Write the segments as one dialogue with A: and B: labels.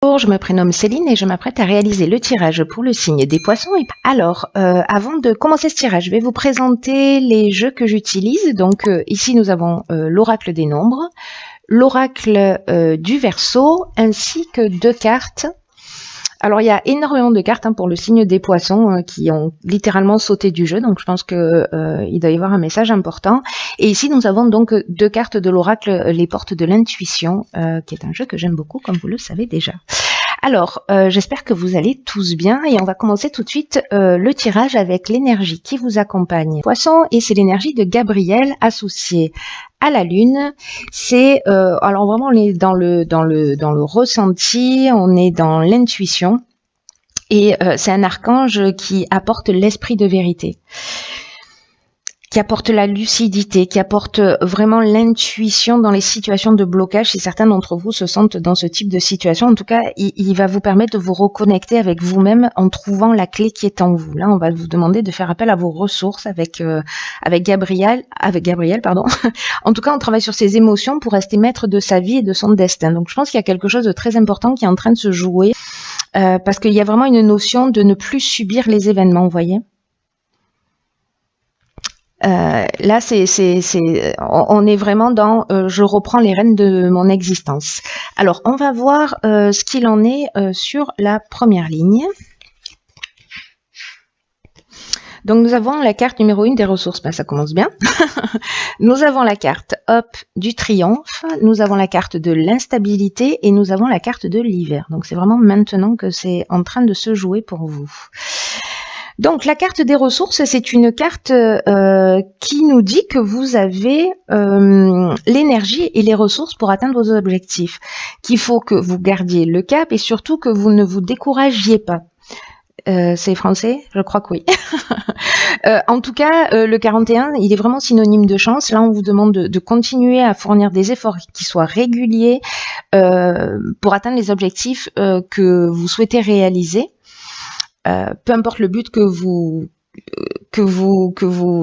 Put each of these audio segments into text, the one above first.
A: Bonjour, je me prénomme Céline et je m'apprête à réaliser le tirage pour le signe des poissons. Alors, avant de commencer ce tirage, je vais vous présenter les jeux que j'utilise. Donc ici, nous avons l'oracle des nombres, l'oracle du Verseau, ainsi que 2 cartes. Alors, il y a énormément de cartes pour le signe des poissons qui ont littéralement sauté du jeu. Donc, je pense que il doit y avoir un message important. Et ici, nous avons donc 2 cartes de l'oracle, les portes de l'intuition, qui est un jeu que j'aime beaucoup, comme vous le savez déjà. Alors, j'espère que vous allez tous bien et on va commencer tout de suite le tirage avec l'énergie qui vous accompagne. Poisson, et c'est l'énergie de Gabriel associée à la lune. C'est alors vraiment on est dans le ressenti, on est dans l'intuition et c'est un archange qui apporte l'esprit de vérité, qui apporte la lucidité, qui apporte vraiment l'intuition dans les situations de blocage. Si certains d'entre vous se sentent dans ce type de situation, en tout cas, il va vous permettre de vous reconnecter avec vous-même en trouvant la clé qui est en vous. Là, on va vous demander de faire appel à vos ressources avec Gabriel, pardon. En tout cas, on travaille sur ses émotions pour rester maître de sa vie et de son destin. Donc, je pense qu'il y a quelque chose de très important qui est en train de se jouer parce qu'il y a vraiment une notion de ne plus subir les événements, vous voyez. Là, on est vraiment dans je reprends les rênes de mon existence. Alors, on va voir ce qu'il en est sur la première ligne. Donc, nous avons la carte numéro 1 des ressources. Ben, ça commence bien. Nous avons la carte du triomphe. Nous avons la carte de l'instabilité et nous avons la carte de l'hiver. Donc, c'est vraiment maintenant que c'est en train de se jouer pour vous. Donc, la carte des ressources, c'est une carte qui nous dit que vous avez l'énergie et les ressources pour atteindre vos objectifs, qu'il faut que vous gardiez le cap et surtout que vous ne vous découragiez pas. C'est français? Je crois que oui. En tout cas, le 41, il est vraiment synonyme de chance. Là, on vous demande de continuer à fournir des efforts qui soient réguliers pour atteindre les objectifs que vous souhaitez réaliser. Peu importe le but que vous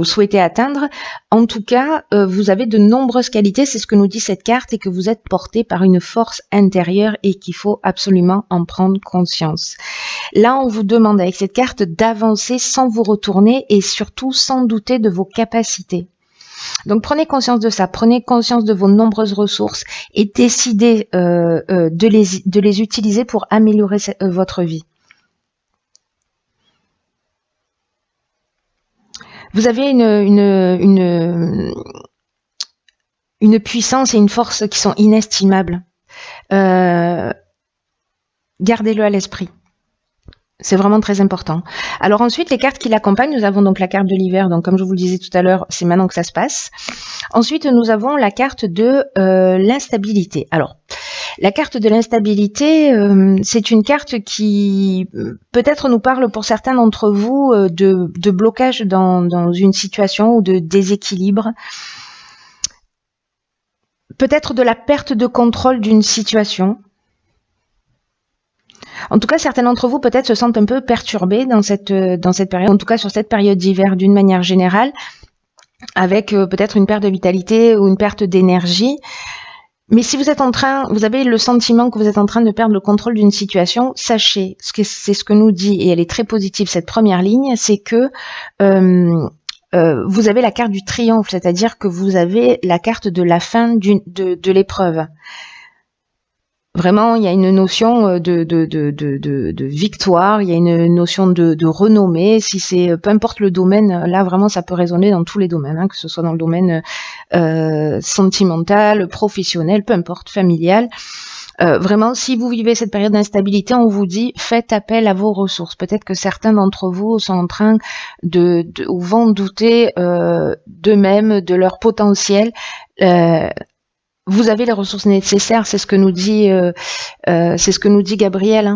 A: souhaitez atteindre, en tout cas, vous avez de nombreuses qualités, c'est ce que nous dit cette carte, et que vous êtes porté par une force intérieure et qu'il faut absolument en prendre conscience. Là, on vous demande avec cette carte d'avancer sans vous retourner et surtout sans douter de vos capacités. Donc prenez conscience de ça, prenez conscience de vos nombreuses ressources et décidez de les utiliser pour améliorer votre vie. Vous avez une puissance et une force qui sont inestimables. Gardez-le à l'esprit. C'est vraiment très important. Alors ensuite, les cartes qui l'accompagnent, nous avons donc la carte de l'hiver. Donc comme je vous le disais tout à l'heure, c'est maintenant que ça se passe. Ensuite, nous avons la carte de l'instabilité. Alors, la carte de l'instabilité, c'est une carte qui peut-être nous parle pour certains d'entre vous de blocage dans une situation ou de déséquilibre. Peut-être de la perte de contrôle d'une situation. En tout cas, certains d'entre vous peut-être se sentent un peu perturbés dans cette période, en tout cas sur cette période d'hiver d'une manière générale, avec peut-être une perte de vitalité ou une perte d'énergie. Mais si vous avez le sentiment que vous êtes en train de perdre le contrôle d'une situation, sachez, c'est ce que nous dit, et elle est très positive cette première ligne, c'est que vous avez la carte du triomphe, c'est-à-dire que vous avez la carte de la fin de l'épreuve. Vraiment, il y a une notion de victoire, il y a une notion de renommée. Si c'est peu importe le domaine, là vraiment ça peut résonner dans tous les domaines, que ce soit dans le domaine sentimental, professionnel, peu importe, familial. Vraiment, si vous vivez cette période d'instabilité, on vous dit faites appel à vos ressources. Peut-être que certains d'entre vous sont en train ou vont douter d'eux-mêmes, de leur potentiel. Vous avez les ressources nécessaires, c'est ce que nous dit Gabriel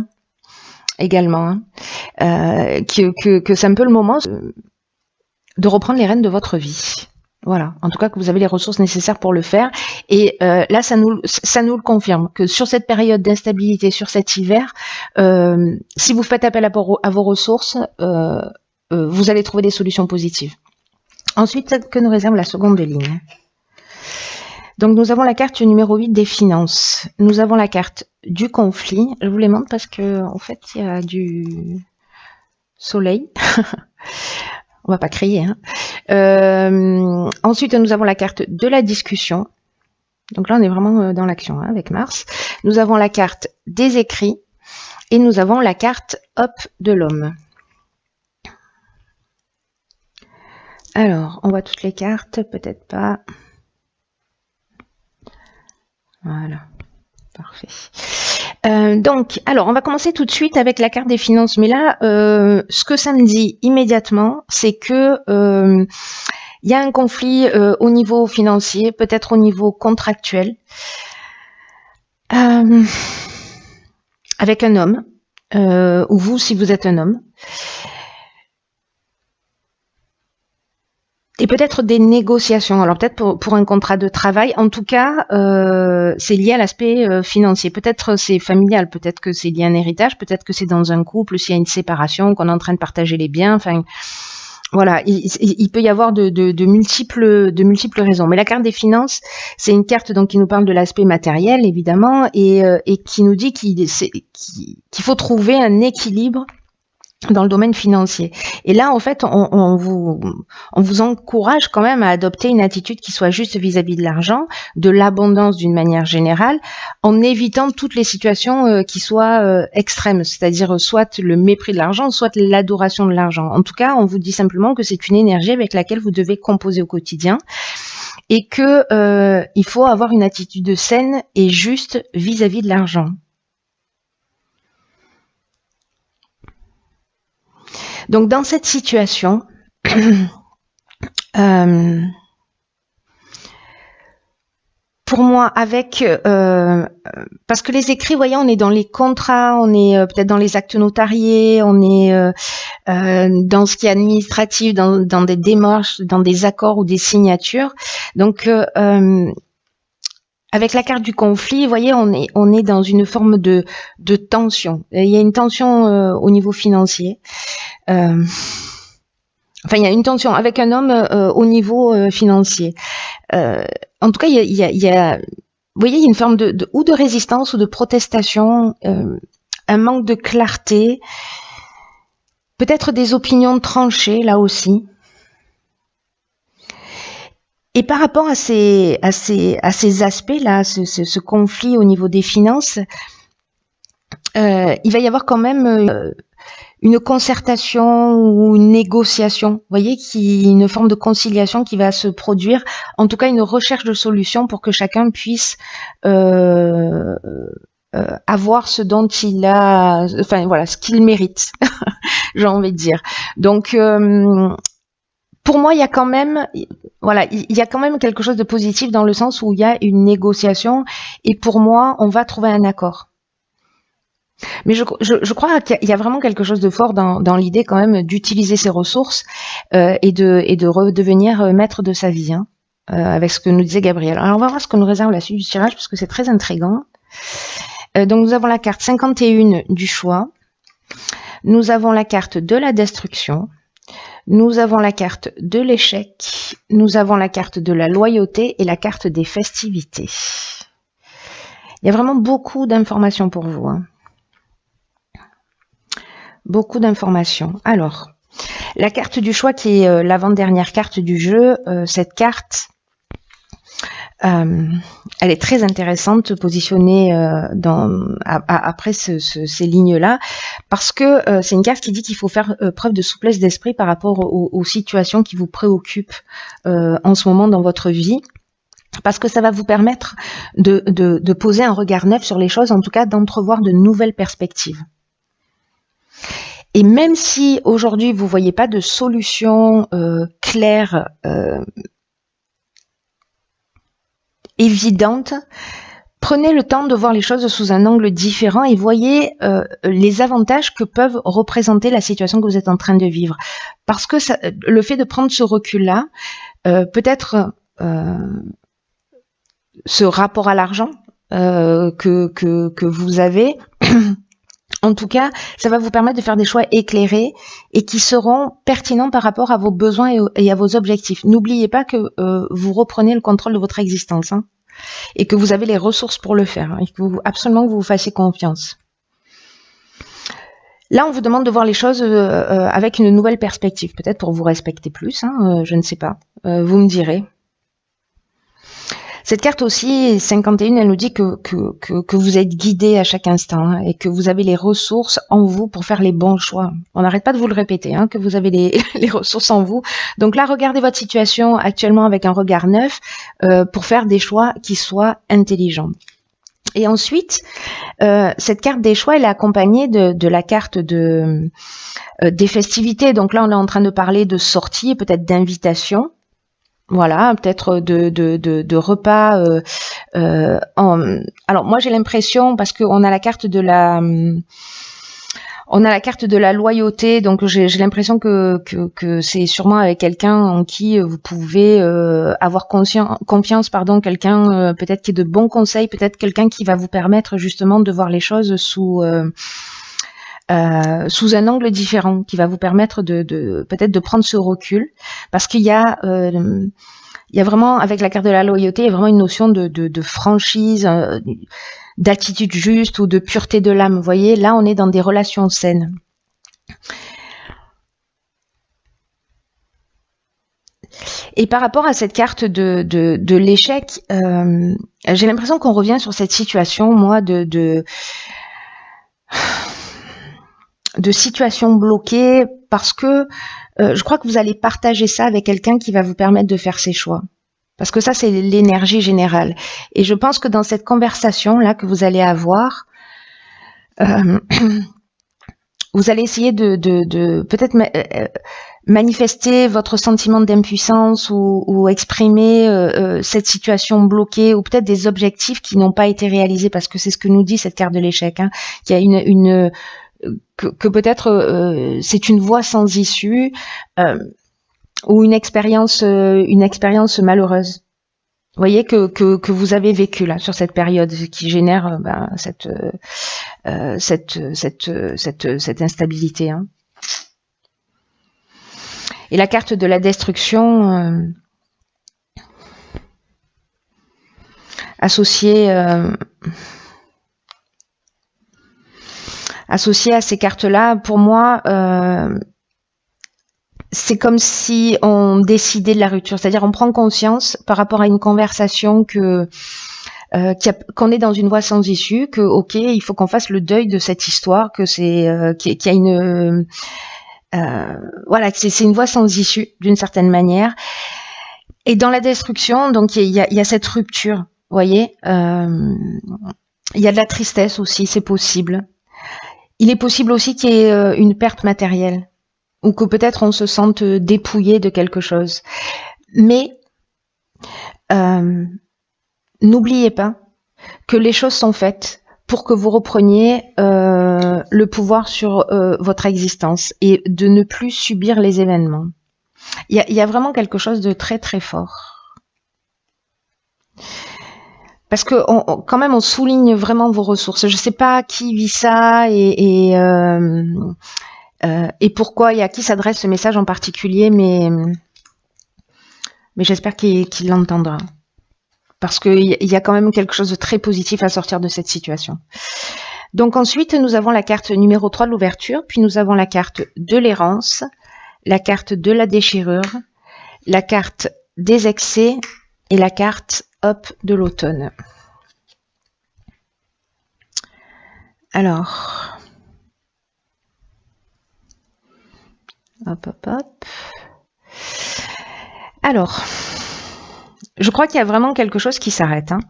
A: également, que c'est un peu le moment de reprendre les rênes de votre vie. Voilà, en tout cas que vous avez les ressources nécessaires pour le faire. Et là, ça nous le confirme que sur cette période d'instabilité, sur cet hiver, si vous faites appel à vos ressources, vous allez trouver des solutions positives. Ensuite, que nous réserve la seconde ligne? Donc nous avons la carte numéro 8 des finances. Nous avons la carte du conflit. Je vous les montre parce que en fait, il y a du soleil. On va pas crier. Hein. Ensuite, nous avons la carte de la discussion. Donc là, on est vraiment dans l'action hein, avec Mars. Nous avons la carte des écrits et nous avons la carte hop de l'homme. Alors, on voit toutes les cartes, peut-être pas. Voilà, parfait. Donc, alors, on va commencer tout de suite avec la carte des finances. Mais là, ce que ça me dit immédiatement, c'est que il y a un conflit au niveau financier, peut-être au niveau contractuel, avec un homme, ou vous, si vous êtes un homme. Et peut-être des négociations. Alors peut-être pour un contrat de travail. En tout cas, c'est lié à l'aspect financier. Peut-être c'est familial, peut-être que c'est lié à un héritage, peut-être que c'est dans un couple, s'il y a une séparation, qu'on est en train de partager les biens. Enfin, voilà, il peut y avoir de multiples raisons. Mais la carte des finances, c'est une carte donc qui nous parle de l'aspect matériel, évidemment, et qui nous dit qu'il faut trouver un équilibre dans le domaine financier. Et là, en fait, on vous encourage quand même à adopter une attitude qui soit juste vis-à-vis de l'argent, de l'abondance d'une manière générale, en évitant toutes les situations qui soient extrêmes, c'est-à-dire soit le mépris de l'argent, soit l'adoration de l'argent. En tout cas, on vous dit simplement que c'est une énergie avec laquelle vous devez composer au quotidien et que il faut avoir une attitude saine et juste vis-à-vis de l'argent. Donc dans cette situation, pour moi, avec parce que les écrits, voyez, on est dans les contrats, on est peut-être dans les actes notariés, on est dans ce qui est administratif, dans des démarches, dans des accords ou des signatures. Donc avec la carte du conflit, vous voyez, on est dans une forme de tension. Il y a une tension au niveau financier. Enfin, il y a une tension avec un homme au niveau financier. En tout cas, il y a, vous voyez, il y a une forme ou de résistance ou de protestation, un manque de clarté, peut-être des opinions tranchées là aussi. Et par rapport à ces aspects-là, ce conflit au niveau des finances, il va y avoir quand même une concertation ou une négociation, vous voyez, une forme de conciliation qui va se produire, en tout cas une recherche de solutions pour que chacun puisse avoir ce dont il a, enfin voilà, ce qu'il mérite, j'ai envie de dire. Donc pour moi, il y a quand même, voilà, il y a quand même quelque chose de positif dans le sens où il y a une négociation et pour moi, on va trouver un accord. Mais je crois qu'il y a vraiment quelque chose de fort dans l'idée quand même d'utiliser ses ressources et de redevenir maître de sa vie, hein, avec ce que nous disait Gabriel. Alors on va voir ce que nous réserve la suite du tirage parce que c'est très intriguant. Donc nous avons la carte 51 du choix, nous avons la carte de la destruction, nous avons la carte de l'échec, nous avons la carte de la loyauté et la carte des festivités. Il y a vraiment beaucoup d'informations pour vous, hein. Beaucoup d'informations. Alors, la carte du choix qui est l'avant-dernière carte du jeu, cette carte, elle est très intéressante positionnée après ces lignes-là, parce que c'est une carte qui dit qu'il faut faire preuve de souplesse d'esprit par rapport aux situations qui vous préoccupent en ce moment dans votre vie. Parce que ça va vous permettre de poser un regard neuf sur les choses, en tout cas d'entrevoir de nouvelles perspectives. Et même si aujourd'hui vous voyez pas de solution claire, évidente, prenez le temps de voir les choses sous un angle différent et voyez les avantages que peuvent représenter la situation que vous êtes en train de vivre. Parce que le fait de prendre ce recul-là, peut-être ce rapport à l'argent que vous avez, en tout cas, ça va vous permettre de faire des choix éclairés et qui seront pertinents par rapport à vos besoins et à vos objectifs. N'oubliez pas que vous reprenez le contrôle de votre existence, hein. et que vous avez les ressources pour le faire, hein, et que absolument que vous vous fassiez confiance. Là, on vous demande de voir les choses avec une nouvelle perspective, peut-être pour vous respecter plus, hein, je ne sais pas, vous me direz. Cette carte aussi, 51, elle nous dit que vous êtes guidé à chaque instant, hein, et que vous avez les ressources en vous pour faire les bons choix. On n'arrête pas de vous le répéter, hein, que vous avez les ressources en vous. Donc là, regardez votre situation actuellement avec un regard neuf pour faire des choix qui soient intelligents. Et ensuite, cette carte des choix, elle est accompagnée de la carte des festivités. Donc là, on est en train de parler de sorties, peut-être d'invitations. Voilà, peut-être de repas. Alors moi j'ai l'impression, parce qu'on a la carte de la loyauté, donc j'ai l'impression que c'est sûrement avec quelqu'un en qui vous pouvez avoir confiance, quelqu'un peut-être qui est de bons conseils, peut-être quelqu'un qui va vous permettre justement de voir les choses sous un angle différent, qui va vous permettre peut-être de prendre ce recul, parce qu'il y a vraiment, avec la carte de la loyauté, il y a vraiment une notion de franchise, d'attitude juste ou de pureté de l'âme. Vous voyez, là, on est dans des relations saines. Et par rapport à cette carte de l'échec, j'ai l'impression qu'on revient sur cette situation, moi, de situation bloquée, parce que je crois que vous allez partager ça avec quelqu'un qui va vous permettre de faire ses choix. Parce que ça, c'est l'énergie générale. Et je pense que dans cette conversation-là que vous allez avoir, vous allez essayer de peut-être manifester votre sentiment d'impuissance ou exprimer cette situation bloquée, ou peut-être des objectifs qui n'ont pas été réalisés, parce que c'est ce que nous dit cette carte de l'échec, hein, qu'il y a que peut-être c'est une voie sans issue, ou une expérience malheureuse. Vous voyez que vous avez vécu là sur cette période qui génère cette instabilité, hein. Et la carte de la destruction associée à ces cartes-là, pour moi, c'est comme si on décidait de la rupture. C'est-à-dire, on prend conscience par rapport à une conversation qu'on est dans une voie sans issue, que ok, il faut qu'on fasse le deuil de cette histoire, que c'est qu'il y a une voilà, que c'est une voie sans issue d'une certaine manière. Et dans la destruction, donc il y a cette rupture. Vous voyez, il y a de la tristesse aussi, c'est possible. Il est possible aussi qu'il y ait une perte matérielle, ou que peut-être on se sente dépouillé de quelque chose. Mais n'oubliez pas que les choses sont faites pour que vous repreniez le pouvoir sur votre existence et de ne plus subir les événements. Il y a vraiment quelque chose de très très fort. Parce que quand même, on souligne vraiment vos ressources. Je ne sais pas qui vit ça et pourquoi et à qui s'adresse ce message en particulier, mais j'espère qu'il l'entendra. Parce qu'il y a quand même quelque chose de très positif à sortir de cette situation. Donc ensuite, nous avons la carte numéro 3 de l'ouverture, puis nous avons la carte de l'errance, la carte de la déchirure, la carte des excès et la carte de l'automne. Alors, hop. Alors, je crois qu'il y a vraiment quelque chose qui s'arrête, hein.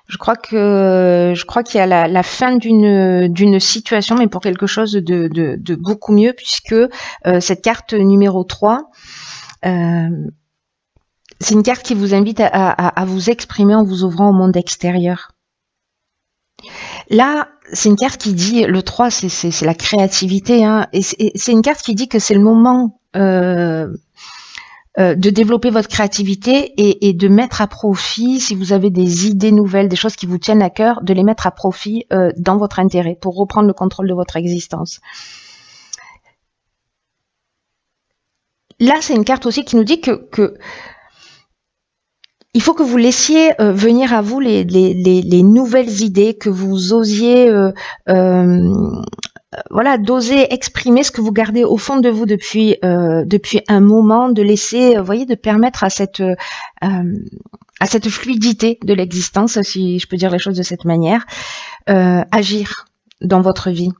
A: Je crois qu'il y a la fin d'une situation, mais pour quelque chose de beaucoup mieux, puisque cette carte numéro 3, c'est une carte qui vous invite à vous exprimer en vous ouvrant au monde extérieur. Là, c'est une carte qui dit, le 3, c'est la créativité, hein, et c'est une carte qui dit que c'est le moment de développer votre créativité et de mettre à profit, si vous avez des idées nouvelles, des choses qui vous tiennent à cœur, de les mettre à profit dans votre intérêt, pour reprendre le contrôle de votre existence. Là, c'est une carte aussi qui nous dit que il faut que vous laissiez venir à vous les nouvelles idées, que vous osiez voilà, d'oser exprimer ce que vous gardez au fond de vous depuis un moment, de laisser, voyez, de permettre à cette fluidité de l'existence, si je peux dire les choses de cette manière, agir dans votre vie.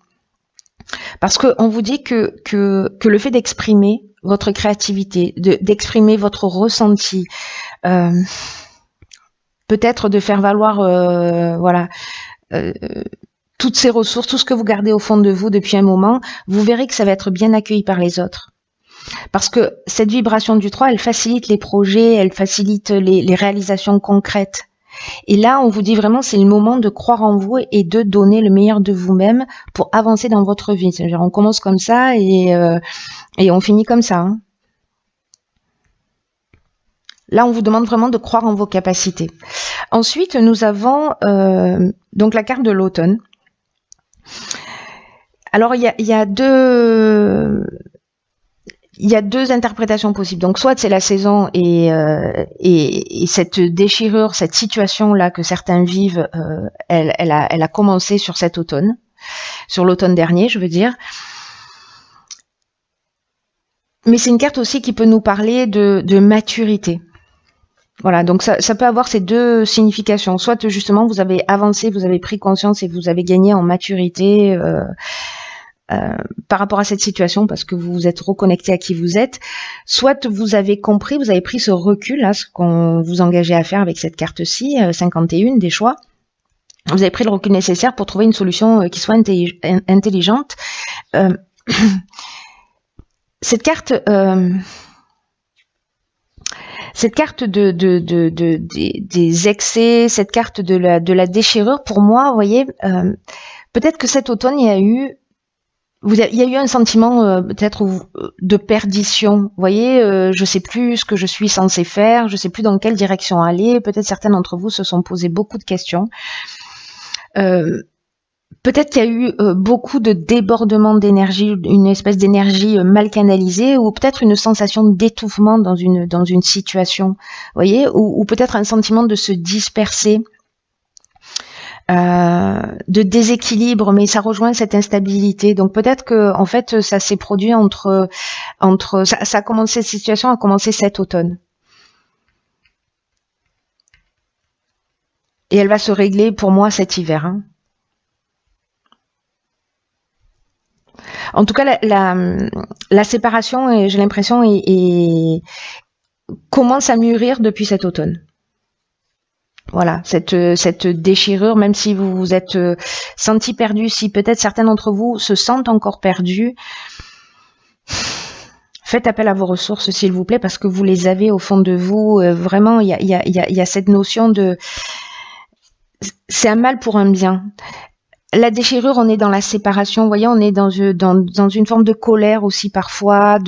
A: Parce que on vous dit que le fait d'exprimer votre créativité, d'exprimer votre ressenti, peut-être de faire valoir, voilà, toutes ces ressources, tout ce que vous gardez au fond de vous depuis un moment, vous verrez que ça va être bien accueilli par les autres. Parce que cette vibration du 3, elle facilite les projets, elle facilite les réalisations concrètes. Et là, on vous dit vraiment, c'est le moment de croire en vous et de donner le meilleur de vous-même pour avancer dans votre vie. C'est-à-dire, on commence comme ça et on finit comme ça. Hein. Là, on vous demande vraiment de croire en vos capacités. Ensuite, nous avons donc la carte de l'automne. Alors, il y a deux interprétations possibles. Donc, soit c'est la saison et cette déchirure, cette situation-là que certains vivent, elle a commencé sur cet automne, sur l'automne dernier, je veux dire. Mais c'est une carte aussi qui peut nous parler de maturité. Voilà, donc ça peut avoir ces deux significations. Soit justement vous avez avancé, vous avez pris conscience et vous avez gagné en maturité par rapport à cette situation parce que vous vous êtes reconnecté à qui vous êtes. Soit vous avez compris, vous avez pris ce recul, là, ce qu'on vous engageait à faire avec cette carte-ci, 51 des choix. Vous avez pris le recul nécessaire pour trouver une solution qui soit intelligente. Cette carte des excès, cette carte de la déchirure, pour moi, vous voyez, peut-être que cet automne, il y a eu un sentiment peut-être de perdition. Vous voyez, je sais plus ce que je suis censée faire, je sais plus dans quelle direction aller. Peut-être certains d'entre vous se sont posé beaucoup de questions. Peut-être qu'il y a eu beaucoup de débordement d'énergie, une espèce d'énergie mal canalisée, ou peut-être une sensation d'étouffement dans une situation, vous voyez, ou peut-être un sentiment de se disperser, de déséquilibre, mais ça rejoint cette instabilité. Donc peut-être que en fait ça s'est produit entre ça a commencé, cette situation a commencé cet automne. Et elle va se régler pour moi cet hiver. Hein. En tout cas, la séparation, j'ai l'impression, commence à mûrir depuis cet automne. Voilà, cette déchirure, même si vous vous êtes senti perdu, si peut-être certains d'entre vous se sentent encore perdus, faites appel à vos ressources, s'il vous plaît, parce que vous les avez au fond de vous. Vraiment, il y a cette notion de... C'est un mal pour un bien. La déchirure, on est dans la séparation, vous voyez, on est dans une forme de colère aussi parfois,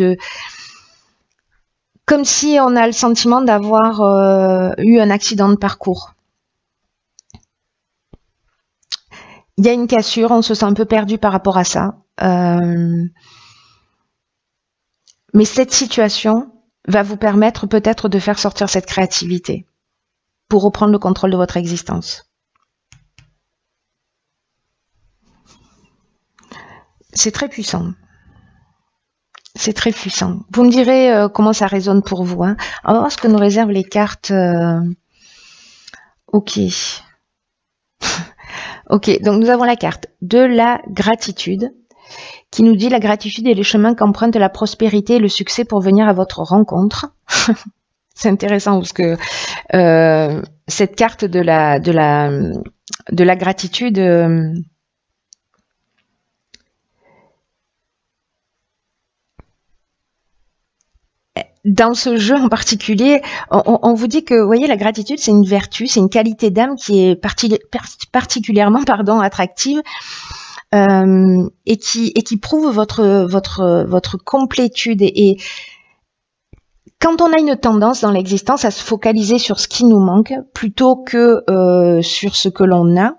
A: comme si on a le sentiment d'avoir eu un accident de parcours. Il y a une cassure, on se sent un peu perdu par rapport à ça. Mais cette situation va vous permettre peut-être de faire sortir cette créativité pour reprendre le contrôle de votre existence. C'est très puissant. C'est très puissant. Vous me direz comment ça résonne pour vous. Hein. On va voir ce que nous réservent les cartes. Ok. Ok, donc nous avons la carte de la gratitude qui nous dit la gratitude est le chemin qu'emprunte la prospérité et le succès pour venir à votre rencontre. C'est intéressant parce que cette carte de la gratitude... dans ce jeu en particulier, on vous dit que, vous voyez, la gratitude, c'est une vertu, c'est une qualité d'âme qui est particulièrement, attractive et qui prouve votre complétude. Et quand on a une tendance dans l'existence à se focaliser sur ce qui nous manque plutôt que sur ce que l'on a,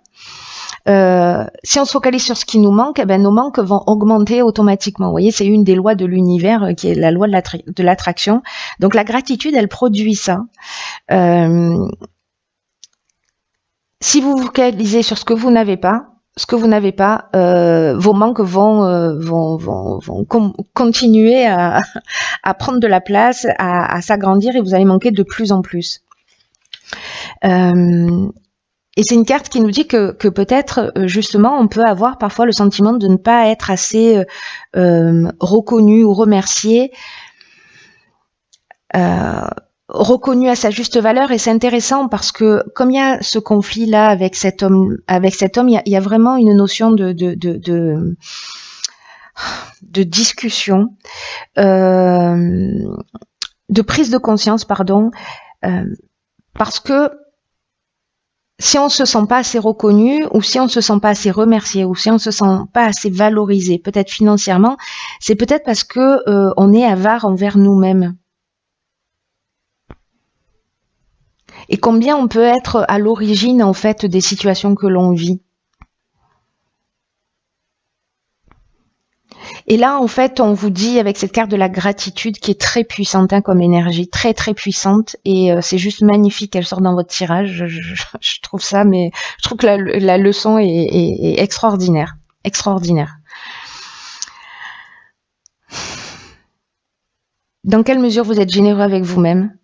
A: Si on se focalise sur ce qui nous manque, eh ben, nos manques vont augmenter automatiquement. Vous voyez, c'est une des lois de l'univers qui est la loi de l'attraction. Donc la gratitude, elle produit ça. Si vous vous focalisez sur ce que vous n'avez pas, vos manques vont continuer à prendre de la place, à s'agrandir, et vous allez manquer de plus en plus. Et c'est une carte qui nous dit que peut-être, justement, on peut avoir parfois le sentiment de ne pas être assez reconnu ou remercié, reconnu à sa juste valeur. Et c'est intéressant parce que comme il y a ce conflit là avec cet homme, il y a vraiment une notion de discussion, de prise de conscience, pardon, parce que si on se sent pas assez reconnu, ou si on se sent pas assez remercié, ou si on se sent pas assez valorisé, peut-être financièrement, c'est peut-être parce que on est avare envers nous-mêmes. Et combien on peut être à l'origine, en fait, des situations que l'on vit. Et là, en fait, on vous dit avec cette carte de la gratitude qui est très puissante, hein, comme énergie, très très puissante, et c'est juste magnifique qu'elle sorte dans votre tirage. Je trouve ça, mais je trouve que la leçon est extraordinaire, extraordinaire. Dans quelle mesure vous êtes généreux avec vous-même?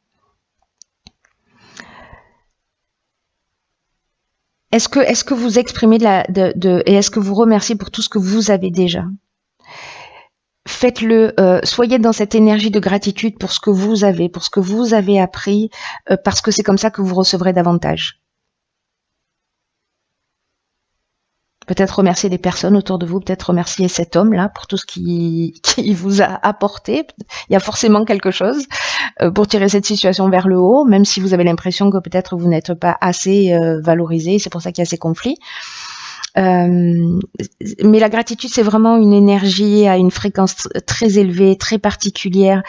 A: Est-ce que vous exprimez et est-ce que vous remerciez pour tout ce que vous avez déjà? Faites-le, soyez dans cette énergie de gratitude pour ce que vous avez, pour ce que vous avez appris, parce que c'est comme ça que vous recevrez davantage. Peut-être remercier les personnes autour de vous, peut-être remercier cet homme-là pour tout ce qui vous a apporté. Il y a forcément quelque chose pour tirer cette situation vers le haut, même si vous avez l'impression que peut-être vous n'êtes pas assez valorisé, c'est pour ça qu'il y a ces conflits. Mais la gratitude, c'est vraiment une énergie à une fréquence très élevée, très particulière.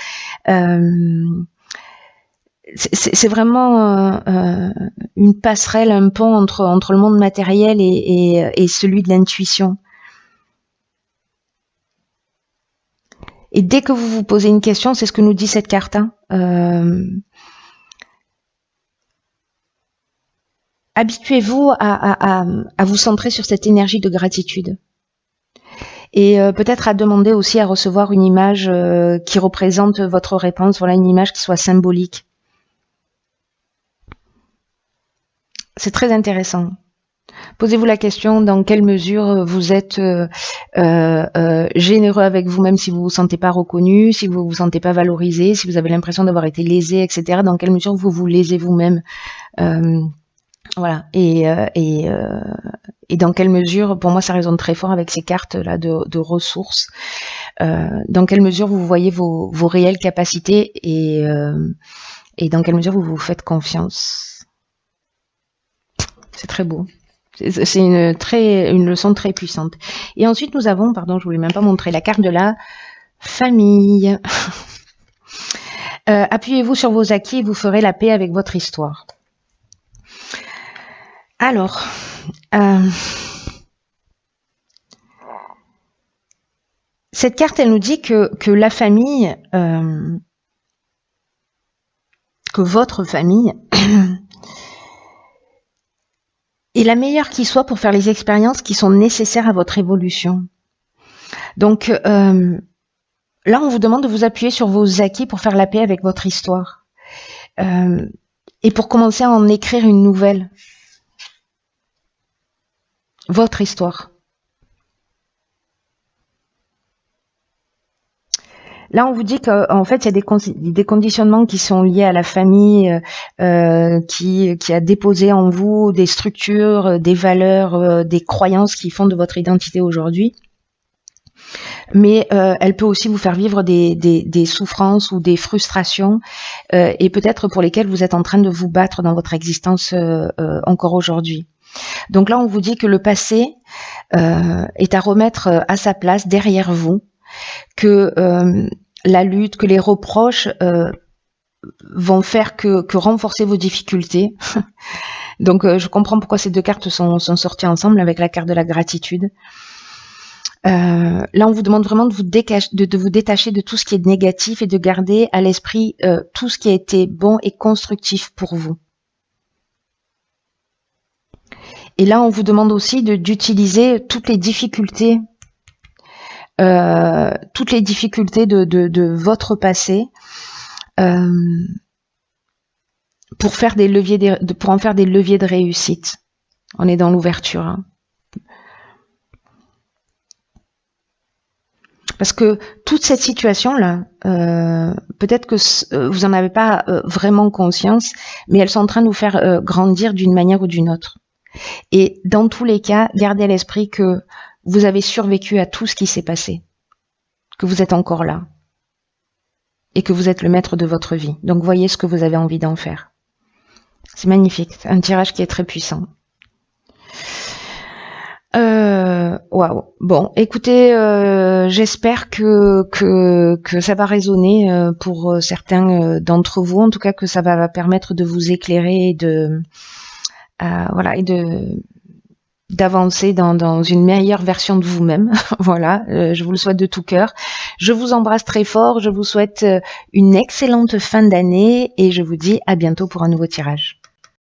A: C'est vraiment une passerelle, un pont entre le monde matériel et celui de l'intuition. Et dès que vous vous posez une question, c'est ce que nous dit cette carte, hein, habituez-vous à vous centrer sur cette énergie de gratitude. Et peut-être à demander aussi à recevoir une image qui représente votre réponse, voilà, une image qui soit symbolique. C'est très intéressant. Posez-vous la question dans quelle mesure vous êtes généreux avec vous-même si vous vous sentez pas reconnu, si vous vous sentez pas valorisé, si vous avez l'impression d'avoir été lésé, etc. Dans quelle mesure vous vous lésez vous-même. Voilà. Et dans quelle mesure, pour moi, ça résonne très fort avec ces cartes-là de ressources. Dans quelle mesure vous voyez vos réelles capacités et dans quelle mesure vous vous faites confiance. C'est très beau. C'est une leçon très puissante. Et ensuite, nous avons, pardon, je voulais même pas montrer, la carte de la famille. Appuyez-vous sur vos acquis et vous ferez la paix avec votre histoire. Alors, cette carte, elle nous dit que la famille, que votre famille est la meilleure qui soit pour faire les expériences qui sont nécessaires à votre évolution. Donc, là, on vous demande de vous appuyer sur vos acquis pour faire la paix avec votre histoire. Et pour commencer à en écrire une nouvelle. Votre histoire. Là, on vous dit qu'en fait, il y a des conditionnements qui sont liés à la famille, qui a déposé en vous des structures, des valeurs, des croyances qui font de votre identité aujourd'hui. Mais elle peut aussi vous faire vivre des souffrances ou des frustrations, et peut-être pour lesquelles vous êtes en train de vous battre dans votre existence encore aujourd'hui. Donc là, on vous dit que le passé est à remettre à sa place derrière vous, que la lutte, que les reproches vont faire que renforcer vos difficultés Donc, je comprends pourquoi ces deux cartes sont sorties ensemble avec la carte de la gratitude. Là, on vous demande vraiment de vous détacher de tout ce qui est négatif et de garder à l'esprit tout ce qui a été bon et constructif pour vous. Et là, on vous demande aussi d'utiliser toutes les difficultés de votre passé pour en faire des leviers de réussite. On est dans l'ouverture. Hein. Parce que toute cette situation-là, peut-être que vous n'en avez pas vraiment conscience, mais elles sont en train de vous faire grandir d'une manière ou d'une autre. Et dans tous les cas, gardez à l'esprit que vous avez survécu à tout ce qui s'est passé, que vous êtes encore là, et que vous êtes le maître de votre vie. Donc voyez ce que vous avez envie d'en faire. C'est magnifique, un tirage qui est très puissant. Waouh. Bon, écoutez, j'espère que ça va résonner pour certains d'entre vous. En tout cas, que ça va permettre de vous éclairer et d'avancer dans une meilleure version de vous-même. Voilà, je vous le souhaite de tout cœur. Je vous embrasse très fort. Je vous souhaite une excellente fin d'année et je vous dis à bientôt pour un nouveau tirage.